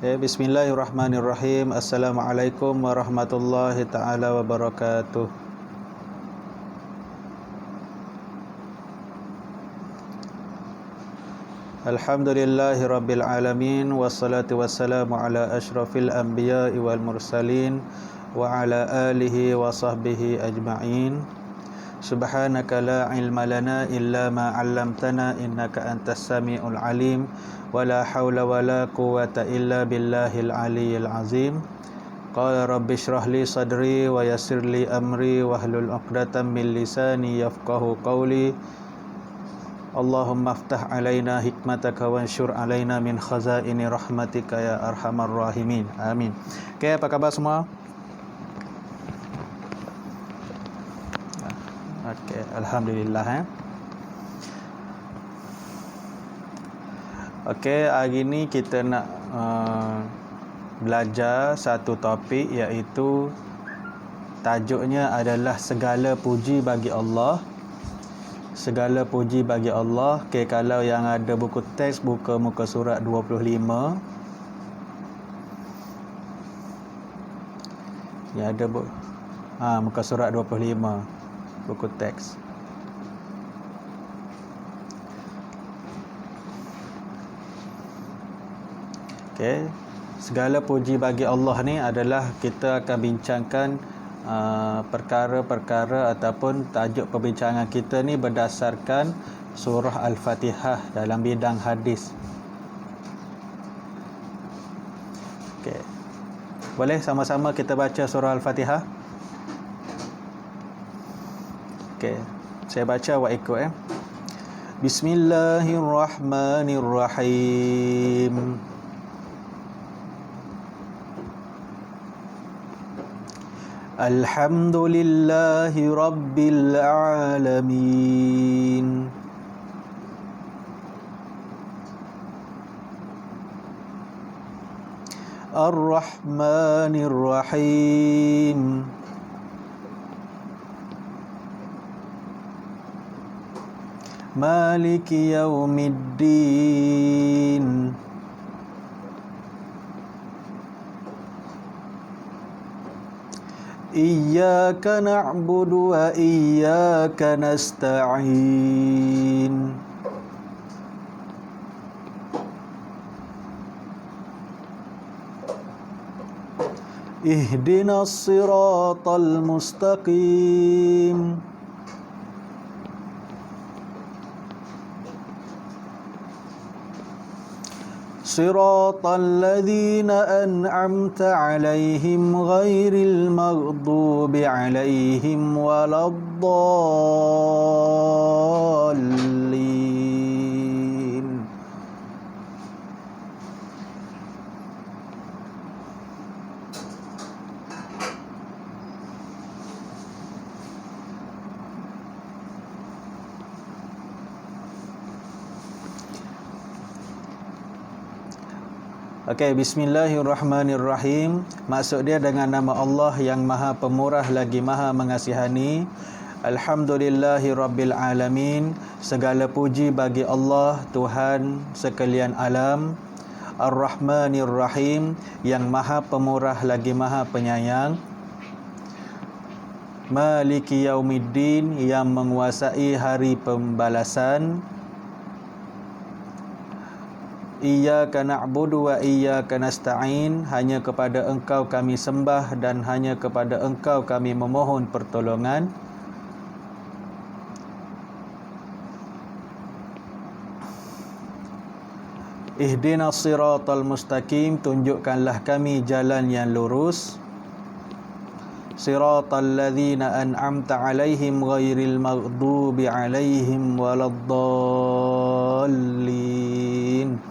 Bismillahirrahmanirrahim. Assalamualaikum warahmatullahi taala wabarakatuh. Alhamdulillahi rabbil alamin, wassalatu wassalamu ala asyrafil anbiya'i wal mursalin wa ala alihi wa sahbihi ajma'in. Subhanaka la ilma lana illa ma 'allamtana innaka antas samiul alim wa la haula wa la quwwata illa billahil aliyyil azim. Qala rabbi shrah li sadri wa yassir li amri wahlul 'uqdatam min lisani yafqahu qawli. Allahumma aftah alaina hikmataka wansyur alaina min khazaini rahmatika ya arhamar rahimin. Amin. Okey, apa khabar semua? Okey, alhamdulillah. Okey, hari ni kita nak belajar satu topik, iaitu tajuknya adalah segala puji bagi Allah. Segala puji bagi Allah. Okey, kalau yang ada buku teks, buka muka surat 25. Yang ada muka surat 25 buku teks. Okey, segala puji bagi Allah ni adalah kita akan bincangkan perkara-perkara ataupun tajuk perbincangan kita ni berdasarkan surah Al-Fatihah dalam bidang hadis. Okey, boleh sama-sama kita baca surah Al-Fatihah? Okey, saya baca awak ikut. Bismillahirrahmanirrahim. Alhamdulillahi rabbil alamin. Ar-Rahmanir-Rahim. Maliki yaumiddin. Iyyaka na'budu wa iyyaka nasta'in. Ihdinas siratal mustaqim. Siratal ladzina an'amta 'alaihim ghairil maghdubi 'alaihim waladdallin. Okey, bismillahirrahmanirrahim. Maksud dia dengan nama Allah yang Maha Pemurah lagi Maha Mengasihani. Alhamdulillahi rabbil alamin. Segala puji bagi Allah, Tuhan sekalian alam. Ar-Rahmanir-Rahim, yang Maha Pemurah lagi Maha Penyayang. Maliki yaumiddin, yang menguasai hari pembalasan. Iyyaka na'budu wa iyyaka nasta'in. Hanya kepada Engkau kami sembah dan hanya kepada Engkau kami memohon pertolongan. Ihdinas siratal mustaqim. Tunjukkanlah kami jalan yang lurus. Siratal ladzina an'amta 'alaihim ghairil maghdubi 'alaihim waladdallin.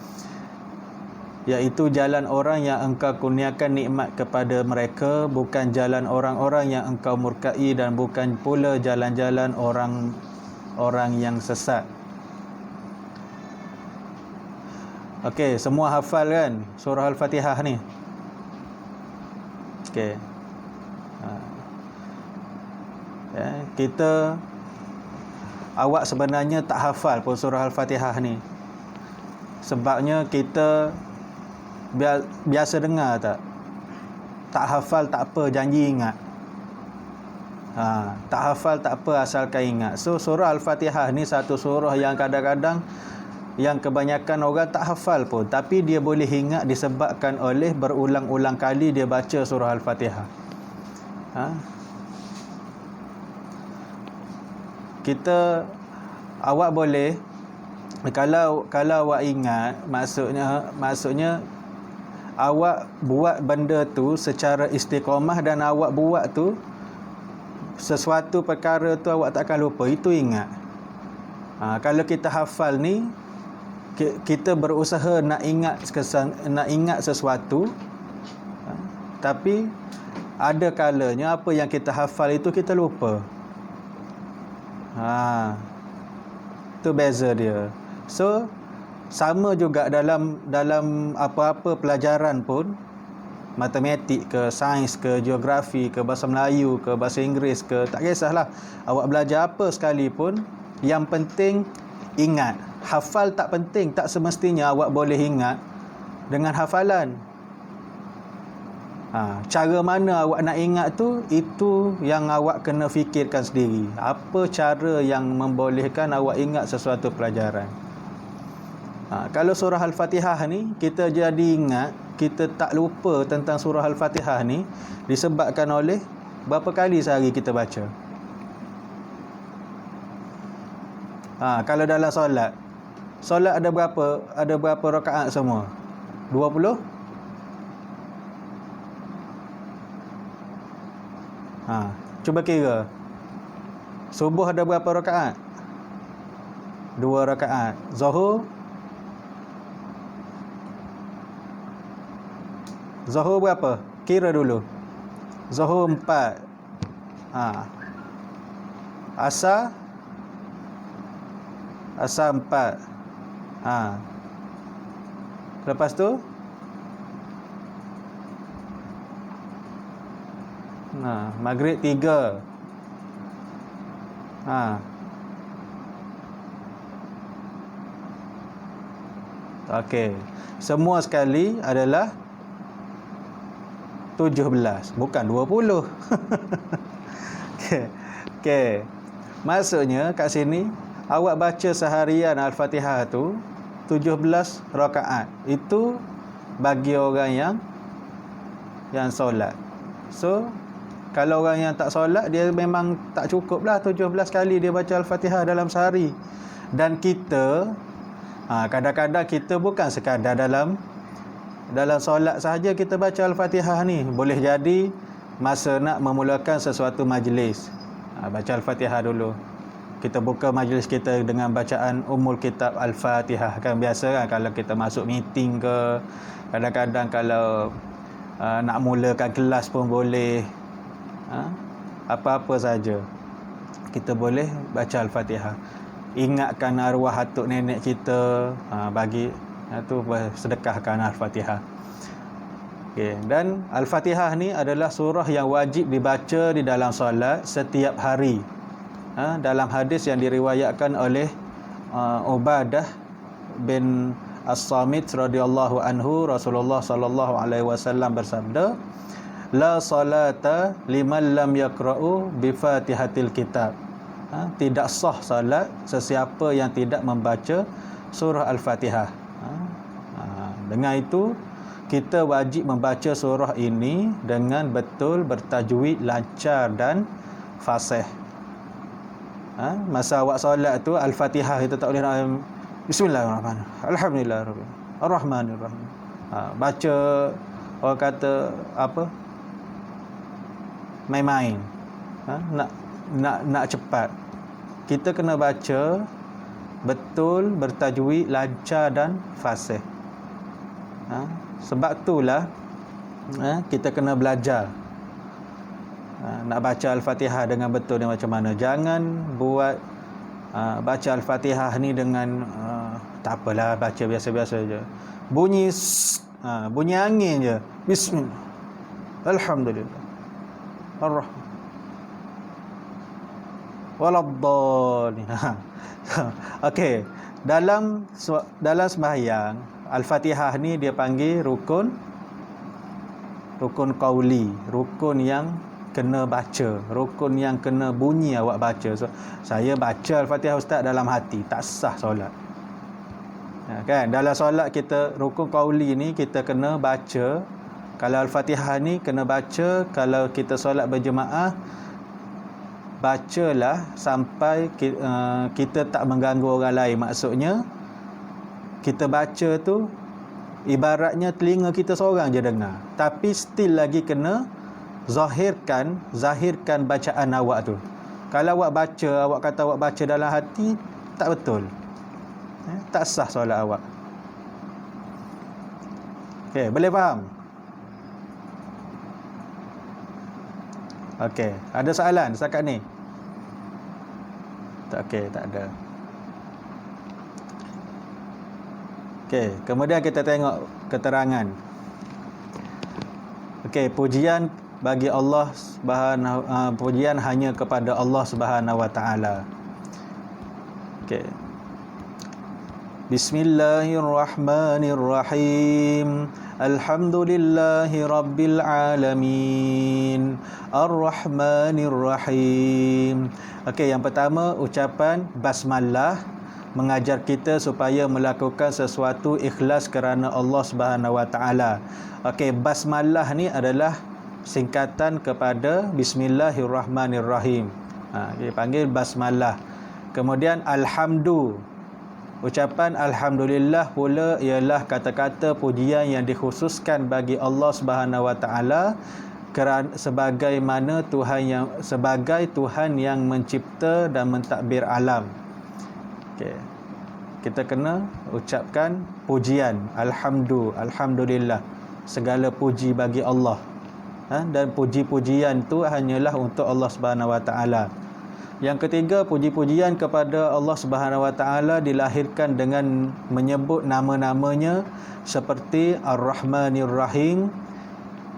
Iaitu jalan orang yang Engkau kurniakan nikmat kepada mereka, bukan jalan orang-orang yang Engkau murkai, dan bukan pula jalan-jalan orang yang sesat. Okey, semua hafal kan surah Al-Fatihah ni? Okey. Kita awak sebenarnya tak hafal pun surah Al-Fatihah ni. Sebabnya kita Biasa dengar tak? Tak hafal tak apa, janji ingat. Tak hafal tak apa, asalkan ingat. So surah Al-Fatihah ni satu surah yang kadang-kadang yang kebanyakan orang tak hafal pun, tapi dia boleh ingat disebabkan oleh berulang-ulang kali dia baca surah Al-Fatihah. Awak boleh, kalau awak ingat, maksudnya awak buat benda tu secara istiqamah, dan awak buat tu sesuatu perkara tu awak takkan lupa, itu ingat. Kalau kita hafal ni, kita berusaha nak ingat sesuatu, tapi ada kalanya apa yang kita hafal itu kita lupa. Tu beza dia. So sama juga dalam apa-apa pelajaran pun, matematik ke, sains ke, geografi ke, bahasa Melayu ke, bahasa Inggeris ke, tak kisahlah awak belajar apa sekalipun, yang penting ingat. Hafal tak penting, tak semestinya awak boleh ingat dengan hafalan. Cara mana awak nak ingat tu, itu yang awak kena fikirkan sendiri. Apa cara yang membolehkan awak ingat sesuatu pelajaran. Kalau surah Al-Fatihah ni, kita jadi ingat, kita tak lupa tentang surah Al-Fatihah ni, disebabkan oleh berapa kali sehari kita baca. Kalau dalam solat ada berapa rakaat semua? 20? Cuba kira. Subuh ada berapa rakaat? 2 rakaat. Zuhur berapa? Kira dulu. Zuhur 4. Asar 4. Lepas tu Maghrib 3. Okey. Semua sekali adalah 17, bukan 20. Okey. Maksudnya kat sini awak baca seharian Al-Fatihah tu 17 rakaat. Itu bagi orang yang solat. So kalau orang yang tak solat, dia memang tak cukup lah 17 kali dia baca Al-Fatihah dalam sehari. Dan kita kadang-kadang kita bukan sekadar dalam solat sahaja kita baca Al-Fatihah ni. Boleh jadi masa nak memulakan sesuatu majlis, baca Al-Fatihah dulu. Kita buka majlis kita dengan bacaan Ummul Kitab Al-Fatihah. Kan biasa kan kalau kita masuk meeting ke, kadang-kadang kalau nak mulakan kelas pun boleh. Apa-apa saja kita boleh baca Al-Fatihah. Ingatkan arwah atuk nenek kita, bagi tu sedekahkan Al-Fatihah. Okay. Dan Al-Fatihah ni adalah surah yang wajib dibaca di dalam solat setiap hari. Dalam hadis yang diriwayatkan oleh Ubadah bin As-Samit radhiyallahu anhu, Rasulullah sallallahu alaihi wasallam bersabda, la salata liman lam yaqra'u bi Fatihatil Kitab. Tidak sah salat sesiapa yang tidak membaca surah Al-Fatihah. Dengan itu kita wajib membaca surah ini dengan betul, bertajwid, lancar dan fasih. Masa awak solat tu Al-Fatihah kita tak boleh nak Bismillahirrahmanirrahim, Alhamdulillahirabbil Ar-Rahmanirrahim. Baca orang kata apa? Main-main. Nak cepat. Kita kena baca betul, bertajwid, lancar dan fasih. Sebab itulah kita kena belajar nak baca Al-Fatihah dengan betul ni macam mana. Jangan buat baca Al-Fatihah ni dengan tak apalah, baca biasa-biasa je. Bunyi angin je. Bismillah. Alhamdulillah. Ar-Rahman. Waladdallin. Okey, dalam sembahyang Al-Fatihah ni dia panggil rukun qauli, rukun yang kena baca, rukun yang kena bunyi awak baca. So, saya baca Al-Fatihah Ustaz dalam hati, tak sah solat. Kan dalam solat kita rukun qauli ni kita kena baca. Kalau Al-Fatihah ni kena baca. Kalau kita solat berjemaah, bacalah sampai kita tak mengganggu orang lain. Maksudnya kita baca tu ibaratnya telinga kita seorang je dengar, tapi still lagi kena zahirkan bacaan awak tu. Kalau awak baca, awak kata awak baca dalam hati, tak betul. Tak sah solat awak. Okey, boleh faham? Okey, ada soalan setakat ni? Okey, tak ada. Okey, kemudian kita tengok keterangan. Okey, pujian bagi Allah Subhanahu pujian hanya kepada Allah Subhanahu wa taala. Okey. Bismillahirrahmanirrahim. Alhamdulillahi rabbil alamin. Ar-Rahmanir-Rahim. Okey, yang pertama ucapan basmalah mengajar kita supaya melakukan sesuatu ikhlas kerana Allah Subhanahu wa taala. Okey, basmalah ni adalah singkatan kepada Bismillahirrahmanirrahim. Dia panggil basmalah. Kemudian alhamdu. Ucapan alhamdulillah pula ialah kata-kata pujian yang dikhususkan bagi Allah Subhanahu wa taala kerana sebagai Tuhan yang mencipta dan mentadbir alam. Okay. Kita kena ucapkan pujian alhamdulillah, segala puji bagi Allah. Dan puji-pujian tu hanyalah untuk Allah Subhanahu wa taala. Yang ketiga, puji-pujian kepada Allah Subhanahu wa taala dilahirkan dengan menyebut nama-namanya seperti Ar-Rahmanir-Rahim,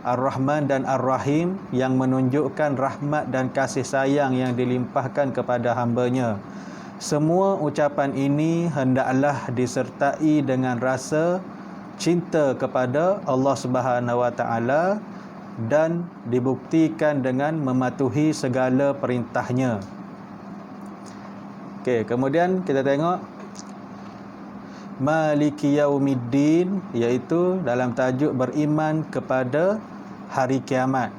Ar-Rahman dan Ar-Rahim, yang menunjukkan rahmat dan kasih sayang yang dilimpahkan kepada hamba-Nya. Semua ucapan ini hendaklah disertai dengan rasa cinta kepada Allah Subhanahu wa taala dan dibuktikan dengan mematuhi segala perintah-Nya. Okey, kemudian kita tengok Maliki Yaumiddin, iaitu dalam tajuk beriman kepada hari kiamat.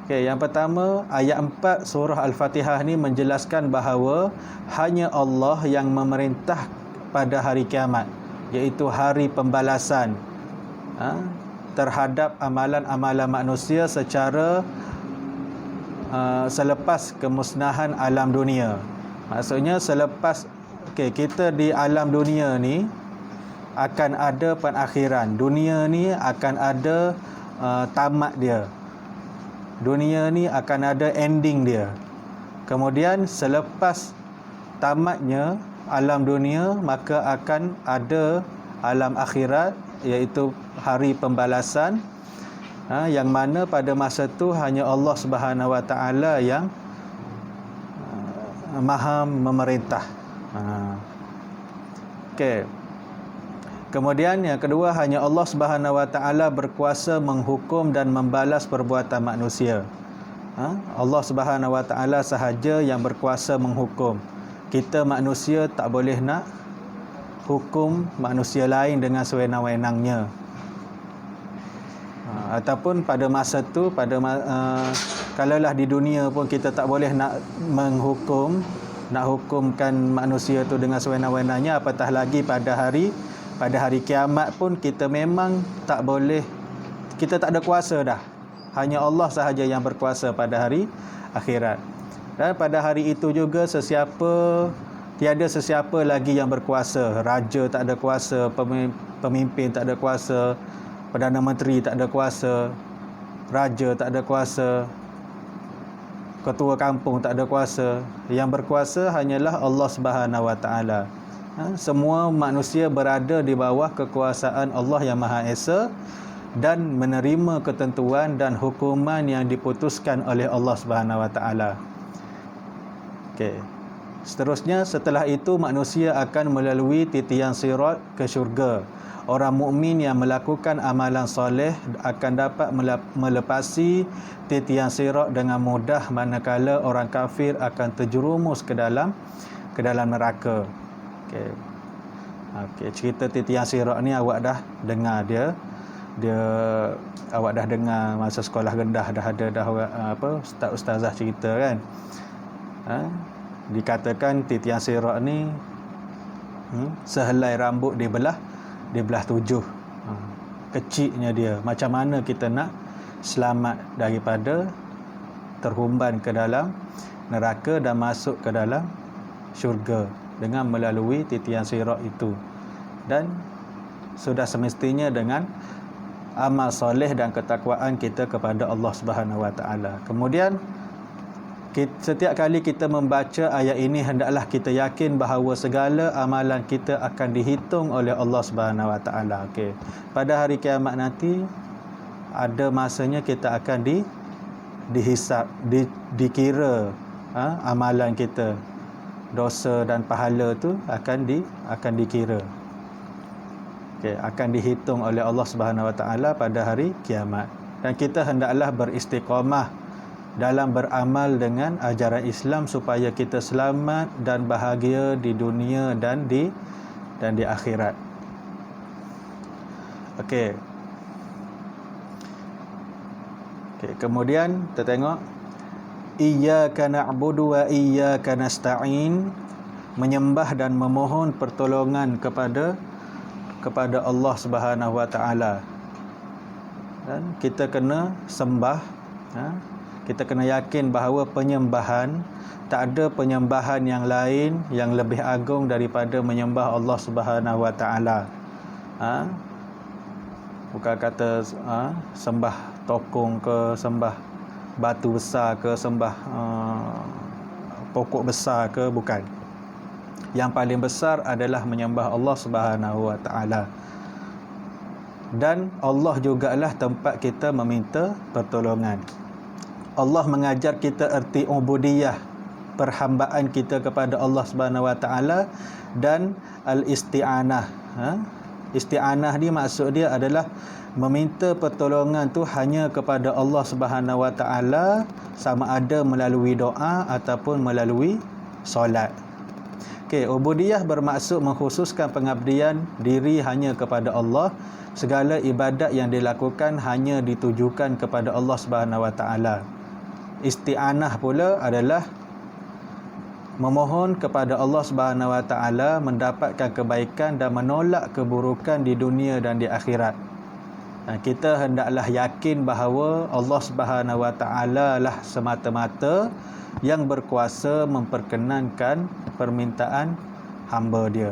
Okey, yang pertama, ayat 4 surah Al-Fatihah ni menjelaskan bahawa hanya Allah yang memerintah pada hari kiamat, iaitu hari pembalasan terhadap amalan-amalan manusia secara selepas kemusnahan alam dunia. Maksudnya selepas kita di alam dunia ni akan ada penakhiran. Dunia ni akan ada tamat dia. Dunia ni akan ada ending dia. Kemudian selepas tamatnya alam dunia, maka akan ada alam akhirat, iaitu hari pembalasan, yang mana pada masa tu hanya Allah Subhanahu wa taala yang maha memerintah. Okey. Kemudian yang kedua, hanya Allah Subhanahu wa taala berkuasa menghukum dan membalas perbuatan manusia. Allah Subhanahu wa taala sahaja yang berkuasa menghukum. Kita manusia tak boleh nak hukum manusia lain dengan sewenang-wenangnya. Ataupun pada masa tu, kalaulah di dunia pun kita tak boleh nak hukumkan manusia tu dengan sewenang-wenangnya, apatah lagi pada hari kiamat pun kita memang tak boleh, kita tak ada kuasa dah. Hanya Allah sahaja yang berkuasa pada hari akhirat. Dan pada hari itu juga tiada sesiapa lagi yang berkuasa. Raja tak ada kuasa, pemimpin tak ada kuasa, Perdana Menteri tak ada kuasa, raja tak ada kuasa, ketua kampung tak ada kuasa. Yang berkuasa hanyalah Allah Subhanahu wa taala. Semua manusia berada di bawah kekuasaan Allah yang Maha Esa dan menerima ketentuan dan hukuman yang diputuskan oleh Allah Subhanahu wa taala. Okey. Seterusnya, setelah itu manusia akan melalui titian sirat ke syurga. Orang mukmin yang melakukan amalan soleh akan dapat melepasi titian sirat dengan mudah, manakala orang kafir akan terjerumus ke dalam neraka. Okey, cerita titian sirat ni awak dah dengar dia awak dah dengar masa sekolah rendah, dah ada ustazah cerita kan. Dikatakan titian sirat ni sehelai rambut dibelah 7. Kecilnya dia. Macam mana kita nak selamat daripada terhumban ke dalam neraka dan masuk ke dalam syurga dengan melalui titian sirat itu. Dan sudah semestinya dengan amal soleh dan ketakwaan kita kepada Allah Subhanahu Wa Taala. Kemudian setiap kali kita membaca ayat ini, hendaklah kita yakin bahawa segala amalan kita akan dihitung oleh Allah Subhanahu Wa Taala. Okey. Pada hari kiamat nanti ada masanya kita akan dihisap, dikira amalan kita. Dosa dan pahala tu akan dikira. Okey, akan dihitung oleh Allah Subhanahu Wa Taala pada hari kiamat. Dan kita hendaklah beristiqamah dalam beramal dengan ajaran Islam supaya kita selamat dan bahagia di dunia dan di akhirat. Okey. Kemudian kita tengok iyyaka na'budu wa iyyaka nasta'in, menyembah dan memohon pertolongan kepada Allah Subhanahu Wa Taala. Dan kita kena sembah, kita kena yakin bahawa penyembahan, tak ada penyembahan yang lain yang lebih agung daripada menyembah Allah Subhanahu Wa Taala. Bukan kata sembah tokong ke, sembah batu besar ke, sembah pokok besar ke, bukan. Yang paling besar adalah menyembah Allah Subhanahu Wa Taala. Dan Allah jugalah tempat kita meminta pertolongan. Allah mengajar kita erti ubudiyah, perhambaan kita kepada Allah Subhanahu Wa Taala, dan al-isti'anah. Isti'anah ni maksud dia adalah meminta pertolongan tu hanya kepada Allah Subhanahu Wa Taala, sama ada melalui doa ataupun melalui solat. Okey, ubudiyah bermaksud mengkhususkan pengabdian diri hanya kepada Allah. Segala ibadat yang dilakukan hanya ditujukan kepada Allah Subhanahu Wa Taala. Isti'anah pula adalah memohon kepada Allah Subhanahu Wa Taala mendapatkan kebaikan dan menolak keburukan di dunia dan di akhirat. Kita hendaklah yakin bahawa Allah Subhanahu Wa Taala lah semata-mata yang berkuasa memperkenankan permintaan hamba dia.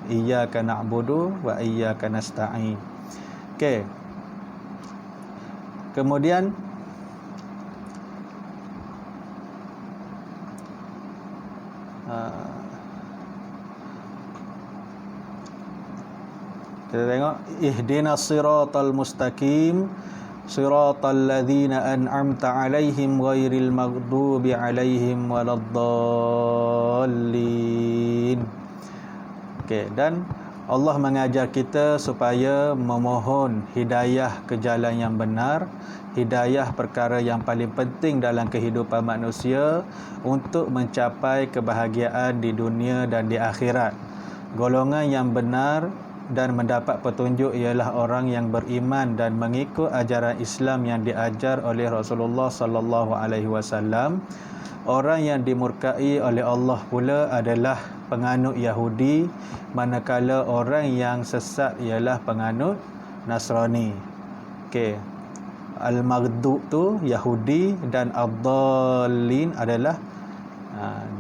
Iyyaka na'budu wa iyyaka nasta'in. Okey. Kemudian kita tengok ihdinas siratal mustaqim siratal ladzina an'amta 'alaihim ghairil maghdubi 'alaihim waladdallin. Okey, dan Allah mengajar kita supaya memohon hidayah ke jalan yang benar, hidayah perkara yang paling penting dalam kehidupan manusia untuk mencapai kebahagiaan di dunia dan di akhirat. Golongan yang benar dan mendapat petunjuk ialah orang yang beriman dan mengikut ajaran Islam yang diajar oleh Rasulullah sallallahu alaihi wasallam. Orang yang dimurkai oleh Allah pula adalah penganut Yahudi, manakala orang yang sesat ialah penganut Nasrani. Okey. Al-Maghdub tu Yahudi dan Ad-Dallin adalah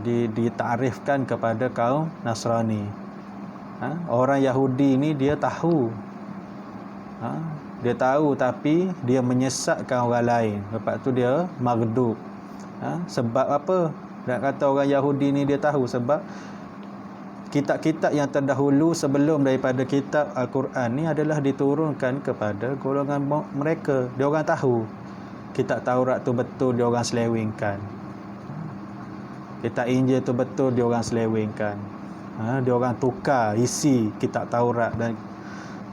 ditarifkan kepada kaum Nasrani. Orang Yahudi ni dia tahu, dia tahu tapi dia menyesatkan orang lain. Lepas tu dia Maghdub. Sebab apa? Nak kata orang Yahudi ni dia tahu sebab kitab-kitab yang terdahulu sebelum daripada kitab Al-Quran ni adalah diturunkan kepada golongan mereka. Dia orang tahu kitab Taurat tu betul, dia orang selewengkan. Kitab Injil tu betul, dia orang selewengkan. Dia orang tukar isi kitab Taurat dan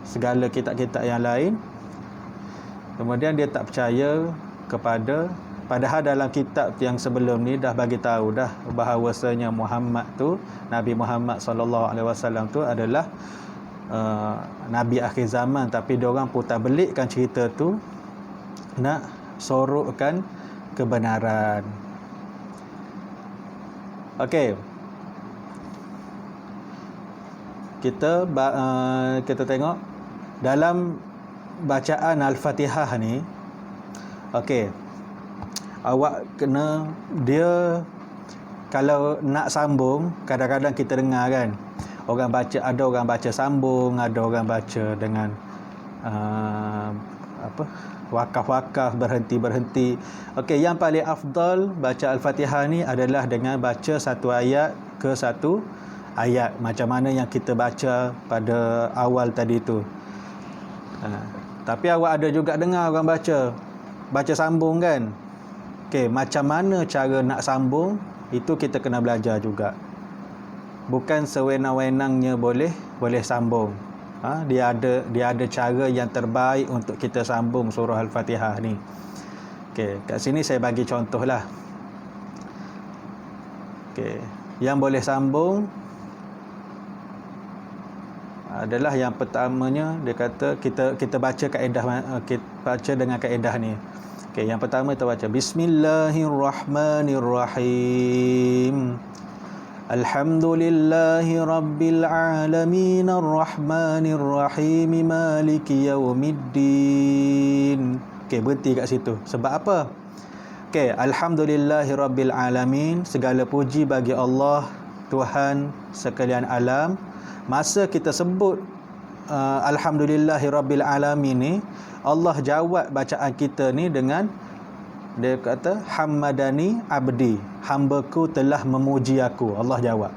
segala kitab-kitab yang lain. Kemudian dia tak percaya kepada, padahal dalam kitab yang sebelum ni dah bagi tahu dah bahawasanya Muhammad tu, Nabi Muhammad sallallahu alaihi wasallam tu adalah Nabi akhir zaman, tapi diorang putar belikkan cerita tu nak sorokkan kebenaran. Okey. Kita tengok dalam bacaan Al-Fatihah ni. Okey. Awak kena, dia kalau nak sambung, kadang-kadang kita dengar kan, orang baca, ada orang baca sambung, ada orang baca dengan wakaf-wakaf, berhenti-berhenti. Okey, yang paling afdal baca Al-Fatihah ni adalah dengan baca satu ayat ke satu ayat, macam mana yang kita baca pada awal tadi tu. Tapi awak ada juga dengar orang baca sambung kan. Okey, macam mana cara nak sambung, itu kita kena belajar juga. Bukan sewenang-wenangnya boleh sambung. Dia ada cara yang terbaik untuk kita sambung surah Al-Fatihah ni. Okey, kat sini saya bagi contoh lah. Okey, yang boleh sambung adalah yang pertamanya, dia kata kita baca kaedah, kita baca dengan kaedah ni. Okey, yang pertama kita baca Bismillahirrahmanirrahim. Alhamdulillahi rabbil alamin arrahmanirrahim maliki yaumiddin. Okey, berhenti kat situ. Sebab apa? Okey, alhamdulillahi rabbil alamin, segala puji bagi Allah, Tuhan sekalian alam. Masa kita sebut alhamdulillahi rabbil alamin ni, Allah jawab bacaan kita ni dengan, dia kata hammadani abdi, hambaku telah memuji aku. Allah jawab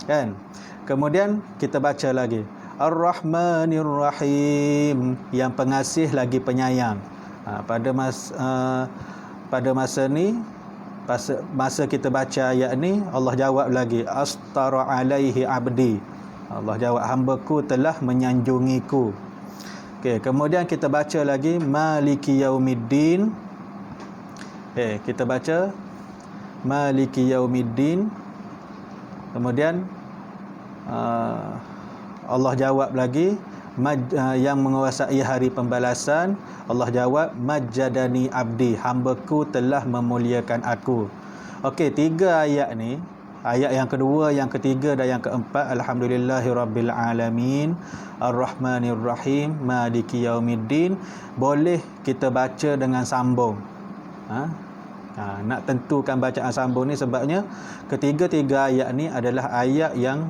kan. Kemudian kita baca lagi Ar-Rahmanir-Rahim, yang pengasih lagi penyayang. Pada masa ni, masa kita baca ayat ni, Allah jawab lagi astara alaihi abdi, Allah jawab hambaku telah menyanjungiku. Okey, kemudian kita baca lagi maliki yaumiddin. Kita baca maliki yaumiddin. Kemudian Allah jawab lagi yang menguasai hari pembalasan. Allah jawab majjadani abdi, hambaku telah memuliakan aku. Okey, 3 ayat ni, ayat yang kedua, yang ketiga dan yang keempat, alhamdulillahirabbil alamin arrahmanirrahim maliki yaumiddin, boleh kita baca dengan sambung. Nak tentukan bacaan sambung ni sebabnya ketiga-tiga ayat ni adalah ayat yang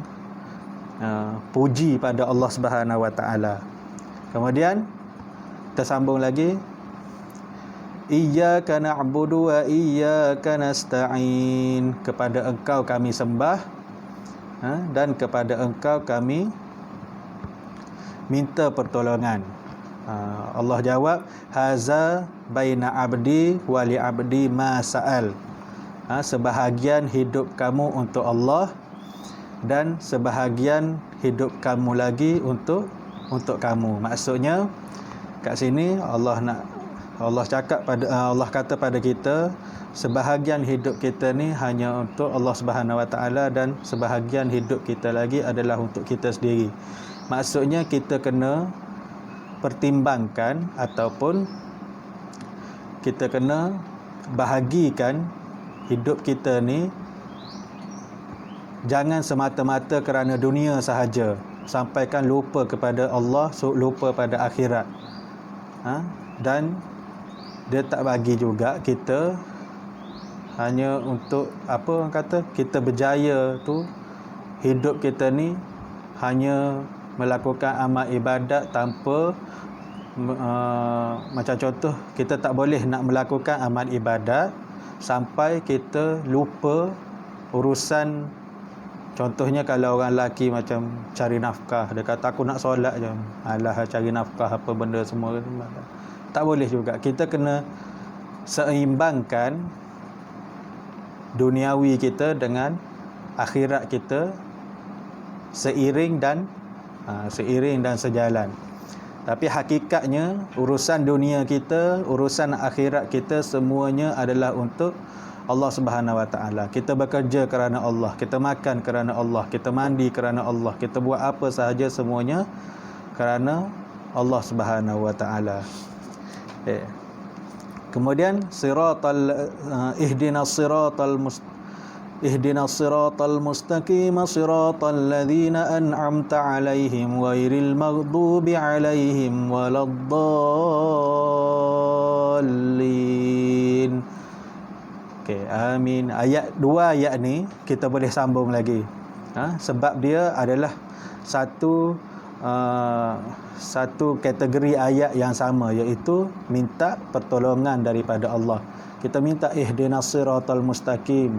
puji pada Allah Subhanahu Wa Taala. Kemudian kita sambung lagi, iyyaka na'budu wa iyyaka nasta'in, kepada engkau kami sembah dan kepada engkau kami minta pertolongan. Allah jawab haza baina abdi wa li abdi ma sa'al. Sebahagian hidup kamu untuk Allah dan sebahagian hidup kamu lagi untuk kamu. Maksudnya kat sini Allah kata pada kita, sebahagian hidup kita ni hanya untuk Allah Subhanahu Wa Taala dan sebahagian hidup kita lagi adalah untuk kita sendiri. Maksudnya kita kena pertimbangkan ataupun kita kena bahagikan hidup kita ni, jangan semata-mata kerana dunia sahaja, sampaikan lupa kepada Allah, lupa pada akhirat. Dan dia tak bagi juga kita hanya untuk apa orang kata, kita berjaya tu, hidup kita ni hanya melakukan amal ibadat tanpa macam contoh, kita tak boleh nak melakukan amal ibadat sampai kita lupa urusan. Contohnya kalau orang lelaki macam cari nafkah, dia kata aku nak solat je, alah cari nafkah apa benda semua, tak boleh juga. Kita kena seimbangkan duniawi kita dengan akhirat kita, seiring dan sejalan. Tapi hakikatnya urusan dunia kita, urusan akhirat kita semuanya adalah untuk Allah Subhanahu Wa Taala. Kita bekerja kerana Allah, kita makan kerana Allah, kita mandi kerana Allah, kita buat apa sahaja semuanya kerana Allah Subhanahu Wa Taala. Kemudian ihdinas siratal mustaqim siratal ladzina an'amta 'alaihim ghairil maghdubi 'alaihim waladdallin. Okey, amin. Dua ayat ni kita boleh sambung lagi. Sebab dia adalah satu kategori ayat yang sama, iaitu minta pertolongan daripada Allah. Kita minta ihdinas siratal mustaqim.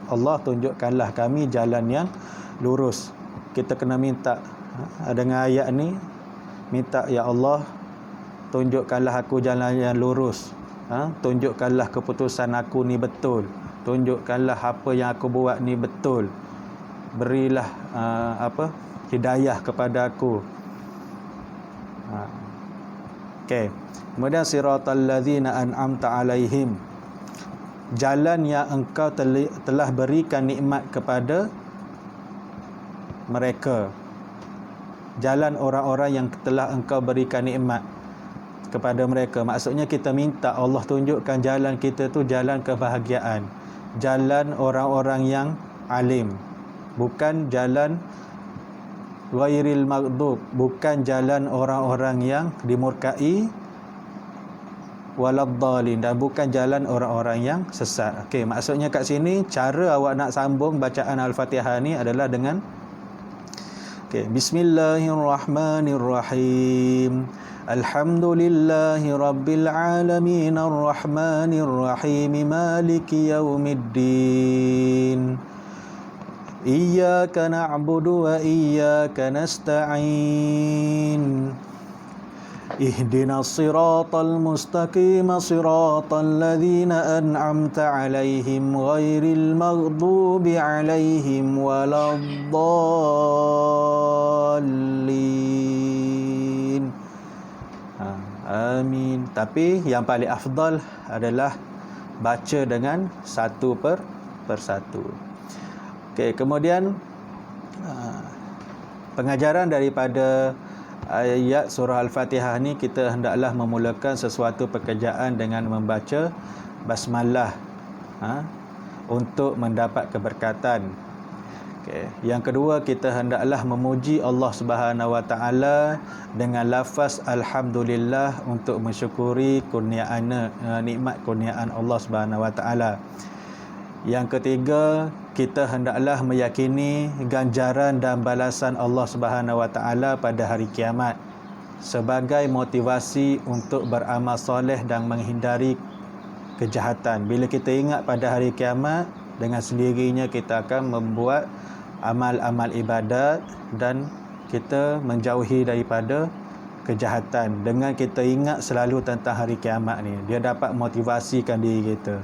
Allah tunjukkanlah kami jalan yang lurus. Kita kena minta dengan ayat ni, minta ya Allah tunjukkanlah aku jalan yang lurus. Tunjukkanlah keputusan aku ni betul. Tunjukkanlah apa yang aku buat ni betul. Berilah hidayah kepada aku. Okey. Kemudian siratal ladzina an'amta 'alaihim. Jalan yang engkau telah berikan nikmat kepada mereka. Jalan orang-orang yang telah engkau berikan nikmat kepada mereka. Maksudnya kita minta Allah tunjukkan jalan kita tu jalan kebahagiaan. Jalan orang-orang yang alim. Bukan jalan ghairil maghdub, bukan jalan orang-orang yang dimurkai, waladdallin, dan bukan jalan orang-orang yang sesat. Okey, maksudnya kat sini cara awak nak sambung bacaan Al-Fatihah ni adalah dengan Bismillahirrahmanirrahim. Alhamdulillahi rabbil alamin arrahmanir rahim maliki yaumiddin. Iyyaka na'budu wa iyyaka nasta'in. Ihdinas siratal mustaqim siratal ladzina an'amta 'alaihim ghairil maghdubi 'alaihim waladdallin. Amin. Tapi yang paling afdal adalah baca dengan satu per satu. Okey, kemudian pengajaran daripada ayat surah Al-Fatihah ni, kita hendaklah memulakan sesuatu pekerjaan dengan membaca basmalah untuk mendapat keberkatan. Okay. Yang kedua, kita hendaklah memuji Allah Subhanahu Wa Taala dengan lafaz alhamdulillah untuk mensyukuri kurniaan nikmat kurniaan Allah Subhanahu Wa Taala. Yang ketiga, kita hendaklah meyakini ganjaran dan balasan Allah Subhanahu Wa Taala pada hari kiamat sebagai motivasi untuk beramal soleh dan menghindari kejahatan. Bila kita ingat pada hari kiamat, dengan sendirinya kita akan membuat amal-amal ibadat dan kita menjauhi daripada kejahatan. Dengan kita ingat selalu tentang hari kiamat ni, dia dapat motivasikan diri kita.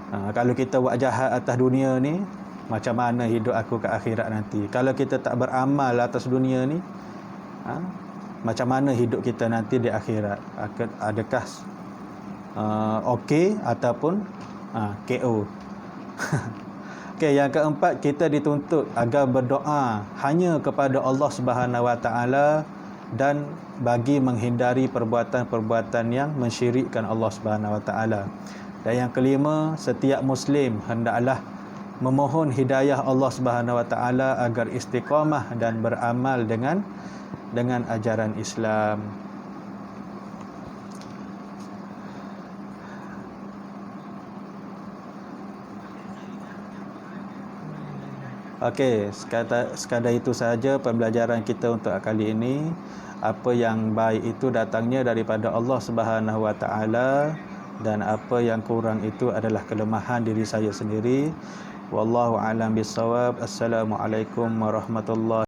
Kalau kita buat jahat atas dunia ni, macam mana hidup aku ke akhirat nanti? Kalau kita tak beramal atas dunia ni, macam mana hidup kita nanti di akhirat? Adakah okey ataupun KO? Okey, yang keempat, kita dituntut agar berdoa hanya kepada Allah Subhanahu Wa Taala dan bagi menghindari perbuatan-perbuatan yang mensyirikkan Allah Subhanahu Wa Taala. Dan yang kelima, setiap Muslim hendaklah memohon hidayah Allah Subhanahu Wa Taala agar istiqamah dan beramal dengan ajaran Islam. Okey, sekadar itu sahaja pembelajaran kita untuk kali ini. Apa yang baik itu datangnya daripada Allah Subhanahu Wa Taala, dan apa yang kurang itu adalah kelemahan diri saya sendiri. Wallahu a'lam bissawab. Assalamualaikum warahmatullahi